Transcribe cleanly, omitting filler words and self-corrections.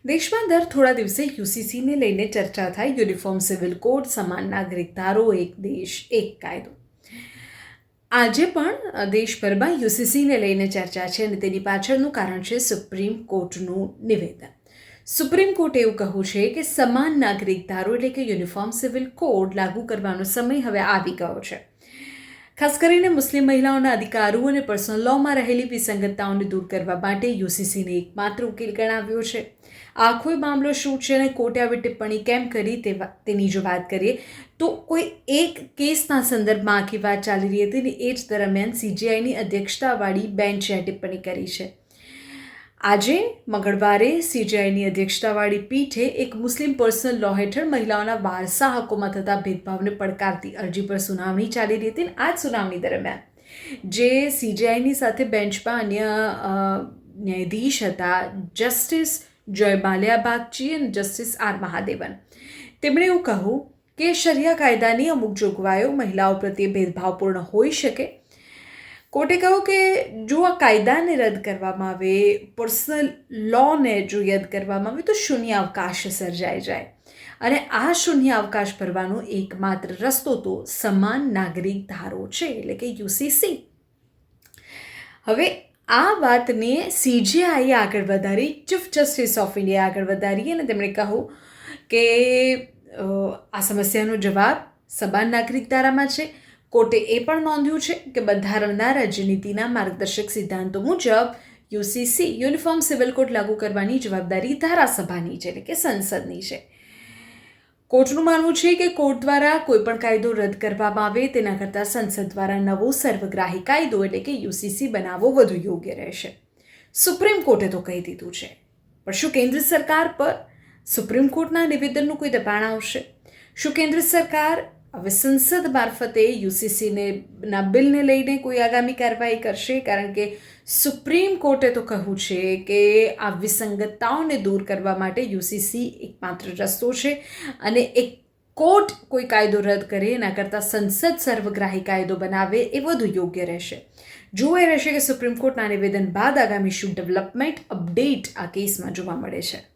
દેશમાં દર થોડા દિવસે યુસીસીને લઈને ચર્ચા થાય. યુનિફોર્મ સિવિલ કોડ, સમાન નાગરિક ધારો, એક દેશ એક કાયદો. આજે પણ દેશભરમાં યુસીસીને લઈને ચર્ચા છે અને તેની પાછળનું કારણ છે સુપ્રીમ કોર્ટનું નિવેદન. સુપ્રીમ કોર્ટે એવું કહ્યું છે કે સમાન નાગરિક ધારો એટલે કે યુનિફોર્મ સિવિલ કોડ લાગુ કરવાનો સમય હવે આવી ગયો છે. ખાસ કરીને મુસ્લિમ મહિલાઓના અધિકારો અને પર્સનલ લોમાં રહેલી વિસંગતતાઓને દૂર કરવા માટે યુસીસીને એકમાત્ર ઉકેલ ગણાવ્યો છે. આખો મામલો શું છે અને કોર્ટે આવી ટિપ્પણી કેમ કરી તેની જો વાત કરીએ તો કોઈ એક કેસના સંદર્ભમાં આખી વાત ચાલી રહી હતી અને એ જ દરમિયાન સીજીઆઈની અધ્યક્ષતાવાળી બેન્ચે આ ટિપ્પણી કરી છે. આજે મંગળવારે સીજીઆઈની અધ્યક્ષતાવાળી પીઠે એક મુસ્લિમ પર્સનલ લો હેઠળ મહિલાઓના વારસા હકોમાં થતા ભેદભાવને પડકારતી અરજી પર સુનાવણી ચાલી રહી હતી. આ જ સુનાવણી દરમિયાન જે સીજીઆઈની સાથે બેન્ચમાં અન્ય ન્યાયાધીશ હતા, જસ્ટિસ જય માલ્યા બાગચી અને જસ્ટિસ આર મહાદેવન, તેમણે એવું કહ્યું કે શરિયા કાયદાની અમુક જોગવાઈઓ મહિલાઓ પ્રત્યે ભેદભાવપૂર્ણ હોઈ શકે. કોર્ટે કહ્યું કે જો આ કાયદાને રદ કરવામાં આવે, પર્સનલ લોને જો રદ કરવામાં આવે તો શૂન્ય અવકાશ સર્જાઈ જાય અને આ શૂન્ય અવકાશ ભરવાનો એકમાત્ર રસ્તો તો સમાન નાગરિક ધારો છે એટલે કે યુસીસી. હવે આ વાતને સીજીઆઈએ આગળ વધારી, ચીફ જસ્ટિસ ઓફ ઇન્ડિયા આગળ વધારી અને તેમણે કહ્યું કે આ સમસ્યાનો જવાબ સમાન નાગરિક ધારામાં છે. કોર્ટે એ પણ નોંધ્યું છે કે બંધારણના રાજ્યનીતિના માર્ગદર્શક સિદ્ધાંતો મુજબ યુસીસી યુનિફોર્મ સિવિલ કોડ લાગુ કરવાની જવાબદારી ધારાસભાની છે એટલે કે સંસદની છે. કોર્ટનું માનવું છે કે કોર્ટ દ્વારા કોઈ પણ કાયદો રદ કરવામાં આવે તેના કરતાં સંસદ દ્વારા નવો સર્વગ્રાહી કાયદો એટલે કે યુસીસી બનાવવો વધુ યોગ્ય રહેશે. સુપ્રીમ કોર્ટે તો કહી દીધું છે, પણ શું કેન્દ્ર સરકાર પર સુપ્રીમ કોર્ટના નિવેદનનું કોઈ દબાણ આવશે? શું કેન્દ્ર સરકાર હવે સંસદ મારફતે યુસીસીના બિલને લઈને કોઈ આગામી કાર્યવાહી કરશે? કારણ કે સુપ્રીમ કોર્ટે તો કહ્યું છે કે આ વિસંગતતાઓને દૂર કરવા માટે યુસીસી એકમાત્ર રસ્તો છે અને એક કોર્ટ કોઈ કાયદો રદ કરે એના કરતાં સંસદ સર્વગ્રાહી કાયદો બનાવે એ વધુ યોગ્ય રહેશે. જોવું એ રહેશે કે સુપ્રીમ કોર્ટના નિવેદન બાદ આગામી શું ડેવલપમેન્ટ અપડેટ આ કેસમાં જોવા મળે છે.